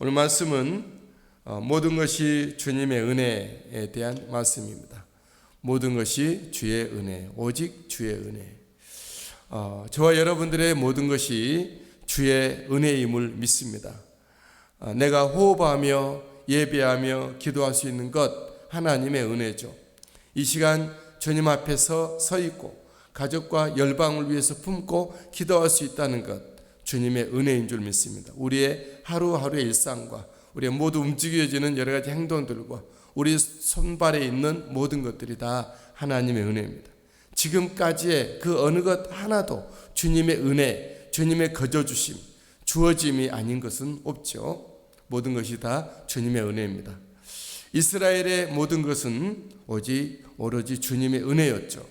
오늘 말씀은 모든 것이 주님의 은혜에 대한 말씀입니다. 모든 것이 주의 은혜, 오직 주의 은혜. 저와 여러분들의 모든 것이 주의 은혜임을 믿습니다. 내가 호흡하며 예배하며 기도할 수 있는 것 하나님의 은혜죠. 이 시간 주님 앞에서 서 있고 가족과 열방을 위해서 품고 기도할 수 있다는 것, 주님의 은혜인 줄 믿습니다. 우리의 하루하루의 일상과 우리의 모두 움직여지는 여러 가지 행동들과 우리 손발에 있는 모든 것들이 다 하나님의 은혜입니다. 지금까지의 그 어느 것 하나도 주님의 은혜, 주님의 거저주심, 주어짐이 아닌 것은 없죠. 모든 것이 다 주님의 은혜입니다. 이스라엘의 모든 것은 오로지 주님의 은혜였죠.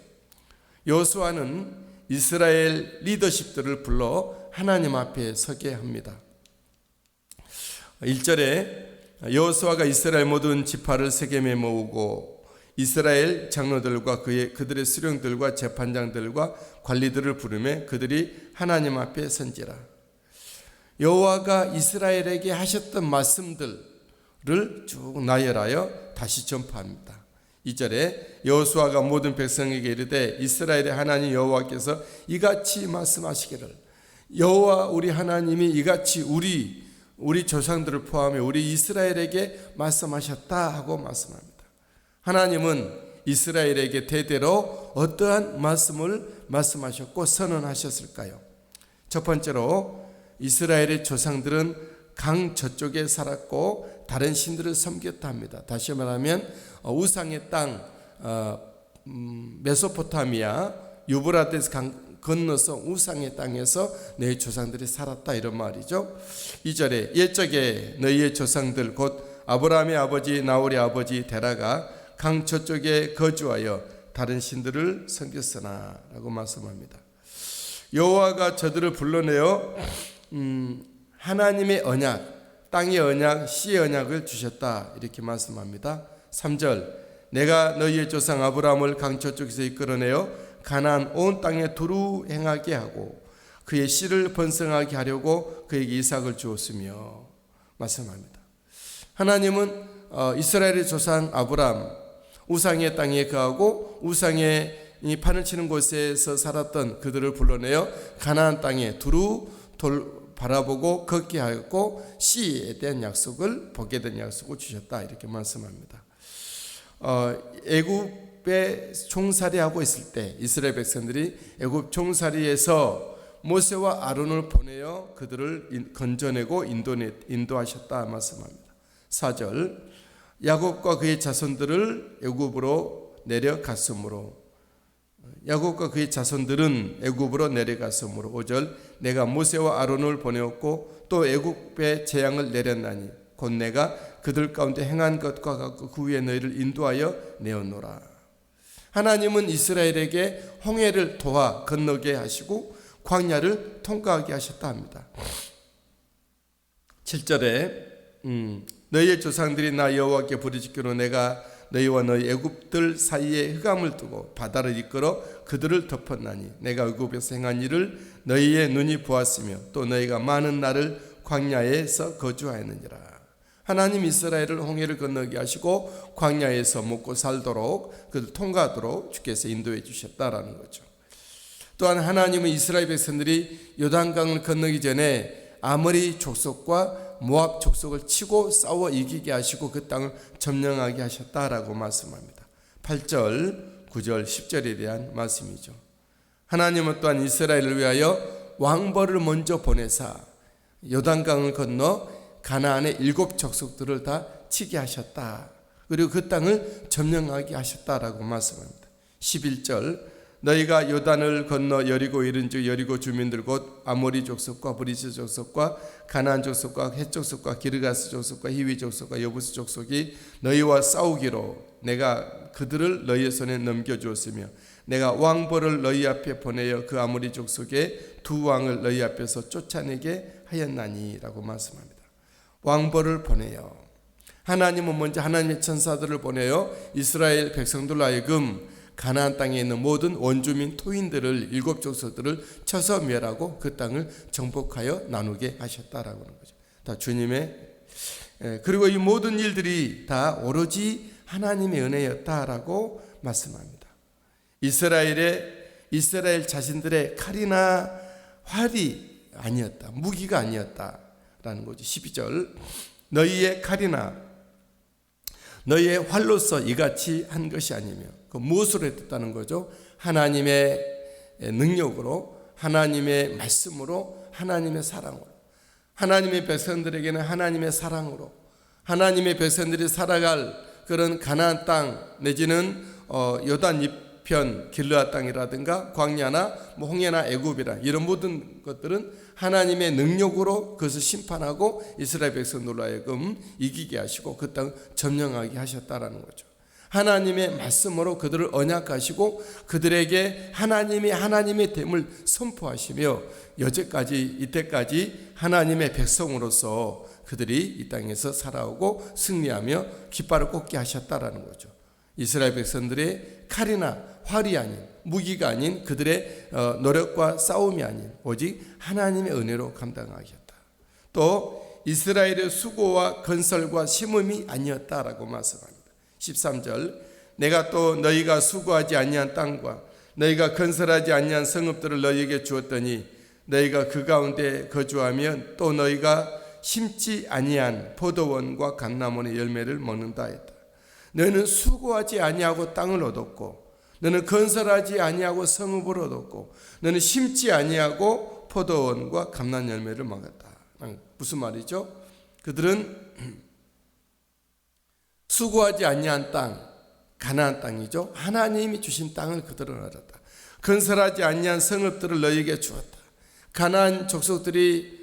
여호수아는 이스라엘 리더십들을 불러 하나님 앞에 서게 합니다. 1절에 여호수아가 이스라엘 모든 지파를 세겜에 모으고 이스라엘 장로들과 그들의 수령들과 재판장들과 관리들을 부르매 그들이 하나님 앞에 선지라. 여호와가 이스라엘에게 하셨던 말씀들을 쭉 나열하여 다시 전파합니다. 2절에 여호수아가 모든 백성에게 이르되 이스라엘의 하나님 여호와께서 이같이 말씀하시기를, 여호와 우리 하나님이 이같이 우리 조상들을 포함해 우리 이스라엘에게 말씀하셨다 하고 말씀합니다. 하나님은 이스라엘에게 대대로 어떠한 말씀을 말씀하셨고 선언하셨을까요? 첫 번째로 이스라엘의 조상들은 강 저쪽에 살았고 다른 신들을 섬겼다 합니다. 다시 말하면 우상의 땅 메소포타미아 유브라데스 강 건너서 우상의 땅에서 너희 조상들이 살았다, 이런 말이죠. 2절에 옛적에 너희의 조상들 곧 아브라함의 아버지 나홀의 아버지 데라가 강 저쪽에 거주하여 다른 신들을 섬겼으나 라고 말씀합니다. 여호와가 저들을 불러내어 하나님의 언약, 땅의 언약, 씨의 언약을 주셨다, 이렇게 말씀합니다. 3절 내가 너희의 조상 아브라함을 강 저쪽에서 이끌어내어 가나안 온 땅에 두루 행하게 하고 그의 씨를 번성하게 하려고 그에게 이삭을 주었으며 말씀합니다. 하나님은 이스라엘의 조상 아브라함 우상의 땅에 거하고 우상의 판을 치는 곳에서 살았던 그들을 불러내어 가나안 땅에 두루 바라보고 걷게 하였고 씨에 대한 약속을, 복에 대한 약속을 주셨다, 이렇게 말씀합니다. 애굽에 종살이하고 있을 때 이스라엘 백성들이 애굽 종살이에서 모세와 아론을 보내어 그들을 건져내고 인도하셨다 말씀합니다. 4절 야곱과 그의 자손들을 애굽으로 내려갔으므로, 야곱과 그의 자손들은 애굽으로 내려갔으므로. 5절 내가 모세와 아론을 보내었고 또 애굽에 재앙을 내렸나니 곧 내가 그들 가운데 행한 것과 같고 그 위에 너희를 인도하여 내었노라. 하나님은 이스라엘에게 홍해를 도와 건너게 하시고 광야를 통과하게 하셨다 합니다. 7절에 너희의 조상들이 나 여호와께 부르짖기로 내가 너희와 너희 애굽들 사이에 흑암을 두고 바다를 이끌어 그들을 덮었나니 내가 애굽에서 행한 일을 너희의 눈이 보았으며 또 너희가 많은 날을 광야에서 거주하였느니라. 하나님 이스라엘을 홍해를 건너게 하시고 광야에서 먹고 살도록 그들 통과하도록 주께서 인도해 주셨다라는 거죠. 또한 하나님은 이스라엘 백성들이 요단강을 건너기 전에 아모리 족속과 모압 족속을 치고 싸워 이기게 하시고 그 땅을 점령하게 하셨다라고 말씀합니다. 8절, 9절, 10절에 대한 말씀이죠. 하나님은 또한 이스라엘을 위하여 왕벌을 먼저 보내사 요단강을 건너 가나안의 7 족속들을 다 치게 하셨다. 그리고 그 땅을 점령하게 하셨다라고 말씀합니다. 11절 너희가 요단을 건너 여리고 이른즉 여리고 주민들 곧 아모리 족속과 브리스 족속과 가나안 족속과 헷 족속과 기르가스 족속과 히위 족속과 여부스 족속이 너희와 싸우기로 내가 그들을 너희의 손에 넘겨주었으며 내가 왕벌을 너희 앞에 보내어 그 아모리 족속의 2 왕을 너희 앞에서 쫓아내게 하였나니 라고 말씀합니다. 왕벌을 보내요. 하나님은 먼저 하나님의 천사들을 보내어 이스라엘 백성들로 하여금 가나안 땅에 있는 모든 원주민 토인들을 7 족속들을 쳐서 멸하고 그 땅을 정복하여 나누게 하셨다라고 하는 거죠. 다 주님의 그리고 이 모든 일들이 다 오로지 하나님의 은혜였다라고 말씀합니다. 이스라엘 자신들의 칼이나 활이 아니었다, 무기가 아니었다라는 거죠. 12절, 너희의 칼이나 너희의 활로서 이같이 한 것이 아니며, 그 무엇으로 했다는 거죠? 하나님의 능력으로, 하나님의 말씀으로, 하나님의 사랑으로. 하나님의 백성들에게는 하나님의 사랑으로, 하나님의 백성들이 살아갈 그런 가나안 땅 내지는 요단 이편 길르앗 땅이라든가 광야나 홍해나 애굽이라 이런 모든 것들은 하나님의 능력으로 그것을 심판하고 이스라엘 백성들로 하여금 이기게 하시고 그 땅을 점령하게 하셨다라는 거죠. 하나님의 말씀으로 그들을 언약하시고 그들에게 하나님의 됨을 선포하시며 여태까지 이때까지 하나님의 백성으로서 그들이 이 땅에서 살아오고 승리하며 깃발을 꽂게 하셨다라는 거죠. 이스라엘 백성들의 칼이나 활이 아닌, 무기가 아닌 그들의 노력과 싸움이 아닌 오직 하나님의 은혜로 감당하셨다. 또 이스라엘의 수고와 건설과 심음이 아니었다라고 말씀합니다. 13절, 내가 또 너희가 수고하지 아니한 땅과 너희가 건설하지 아니한 성읍들을 너희에게 주었더니 너희가 그 가운데 거주하면 또 너희가 심지 아니한 포도원과 감람원의 열매를 먹는다 했다. 너희는 수고하지 아니하고 땅을 얻었고 너는 건설하지 아니하고 성읍을 얻었고 너는 심지 아니하고 포도원과 감람 열매를 먹었다. 무슨 말이죠? 그들은 수고하지 아니한 땅, 가나안 땅이죠. 하나님이 주신 땅을 그들은 얻었다. 건설하지 아니한 성읍들을 너희에게 주었다. 가나안 족속들이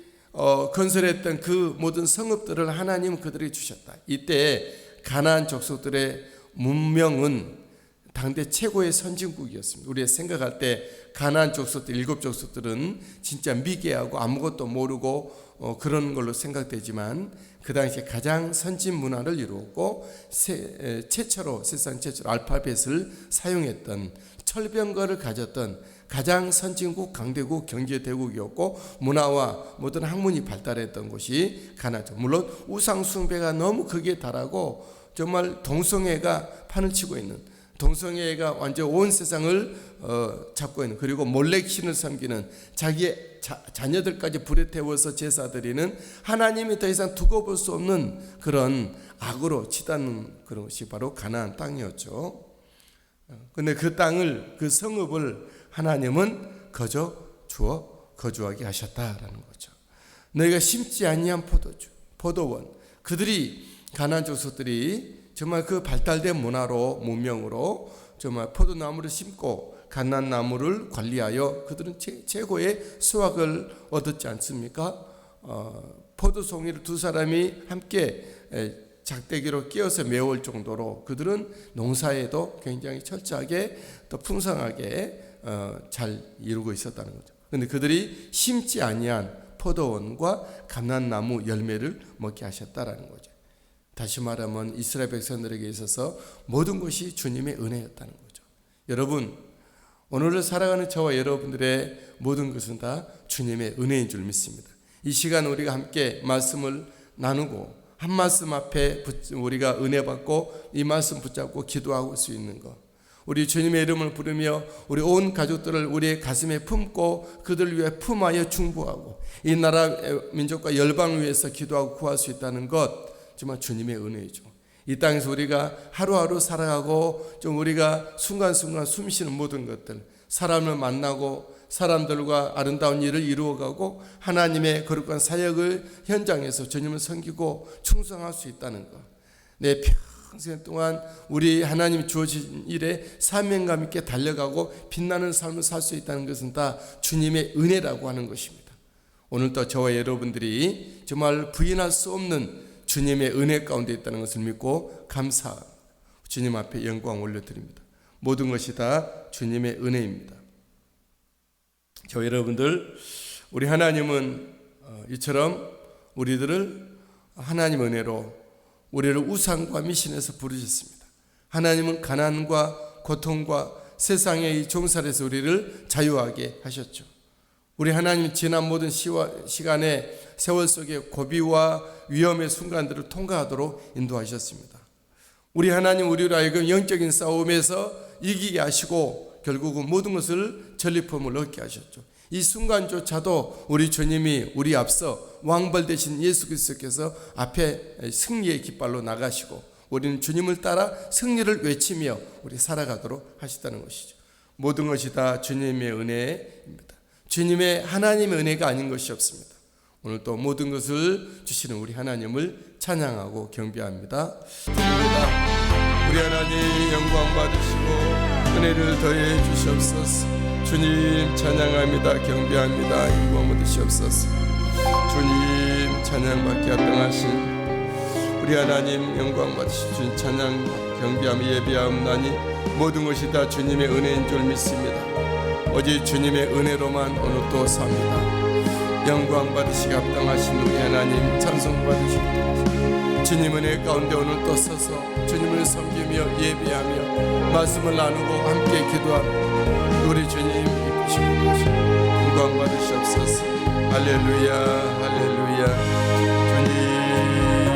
건설했던 그 모든 성읍들을 하나님은 그들에게 주셨다. 이때 가나안 족속들의 문명은 당대 최고의 선진국이었습니다. 우리가 생각할 때 가나안 족속들, 7족속들은 진짜 미개하고 아무것도 모르고 그런 걸로 생각되지만 그 당시에 가장 선진 문화를 이루었고 세상 최초로 알파벳을 사용했던 철병거를 가졌던 가장 선진국, 강대국, 경제대국이었고 문화와 모든 학문이 발달했던 곳이 가나안이죠. 물론 우상 숭배가 너무 극에 달하고 정말 동성애가 판을 치고 있는, 동성애가 완전 온 세상을 잡고 있는, 그리고 몰렉 신을 섬기는, 자기의 자녀들까지 불에 태워서 제사 드리는, 하나님이 더 이상 두고 볼 수 없는 그런 악으로 치닫는 그런 것이 바로 가나안 땅이었죠. 근데 그 땅을, 그 성읍을 하나님은 거저 주어 거주하게 하셨다라는 거죠. 너희가 심지 아니한 포도원, 그들이 가나안 족속들이 정말 그 발달된 문화로, 문명으로 정말 포도나무를 심고 갓난나무를 관리하여 그들은 최고의 수확을 얻었지 않습니까? 포도송이를 두 사람이 함께 작대기로 끼어서 메울 정도로 그들은 농사에도 굉장히 철저하게 또 풍성하게 잘 이루고 있었다는 거죠. 그런데 그들이 심지 아니한 포도원과 감람나무 열매를 먹게 하셨다라는 거죠. 다시 말하면 이스라엘 백성들에게 있어서 모든 것이 주님의 은혜였다는 거죠. 여러분, 오늘을 살아가는 저와 여러분들의 모든 것은 다 주님의 은혜인 줄 믿습니다. 이 시간 우리가 함께 말씀을 나누고 한 말씀 앞에 우리가 은혜 받고 이 말씀 붙잡고 기도할 수 있는 것, 우리 주님의 이름을 부르며 우리 온 가족들을 우리의 가슴에 품고 그들을 위해 품하여 중보하고 이 나라 민족과 열방을 위해서 기도하고 구할 수 있다는 것, 정말 주님의 은혜이죠. 이 땅에서 우리가 하루하루 살아가고 좀 우리가 순간순간 숨쉬는 모든 것들, 사람을 만나고 사람들과 아름다운 일을 이루어가고 하나님의 거룩한 사역을 현장에서 주님을 섬기고 충성할 수 있다는 것, 내 평생 동안 우리 하나님 주어진 일에 사명감 있게 달려가고 빛나는 삶을 살 수 있다는 것은 다 주님의 은혜라고 하는 것입니다. 오늘도 저와 여러분들이 정말 부인할 수 없는 주님의 은혜 가운데 있다는 것을 믿고 감사합니다. 주님 앞에 영광 올려드립니다. 모든 것이 다 주님의 은혜입니다. 저 여러분들, 우리 하나님은 이처럼 우리들을 하나님 은혜로 우리를 우상과 미신에서 부르셨습니다. 하나님은 가난과 고통과 세상의 이 종살에서 우리를 자유하게 하셨죠. 우리 하나님 지난 모든 시간에 세월 속의 고비와 위험의 순간들을 통과하도록 인도하셨습니다. 우리 하나님 우리로 하여금 영적인 싸움에서 이기게 하시고 결국은 모든 것을 전리품을 얻게 하셨죠. 이 순간조차도 우리 주님이 우리 앞서 왕벌 되신 예수 그리스도께서 앞에 승리의 깃발로 나가시고 우리는 주님을 따라 승리를 외치며 우리 살아가도록 하시다는 것이죠. 모든 것이 다 주님의 은혜입니다. 주님의 하나님의 은혜가 아닌 것이 없습니다. 오늘 또 모든 것을 주시는 우리 하나님을 찬양하고 경배합니다. 우리 하나님 영광 받으시고 은혜를 더해 주시옵소서. 주님 찬양합니다. 경배합니다. 영광 받으시옵소서. 주님 찬양받기 합당하신 우리 하나님 영광 받으시고 주님 찬양 경배하며 예배하옵나니 모든 것이 다 주님의 은혜인 줄 믿습니다. 오직 주님의 은혜로만 오늘 또 삽니다. 영광 받으시기 합당하신 우리 하나님 찬송 받으시옵소서. 주님 은혜 가운데 오늘 또 서서 주님을 섬기며 예배하며 말씀을 나누고 함께 기도하며 우리 주님 이끄시고 영광 받으시옵소서. 할렐루야 할렐루야. 주님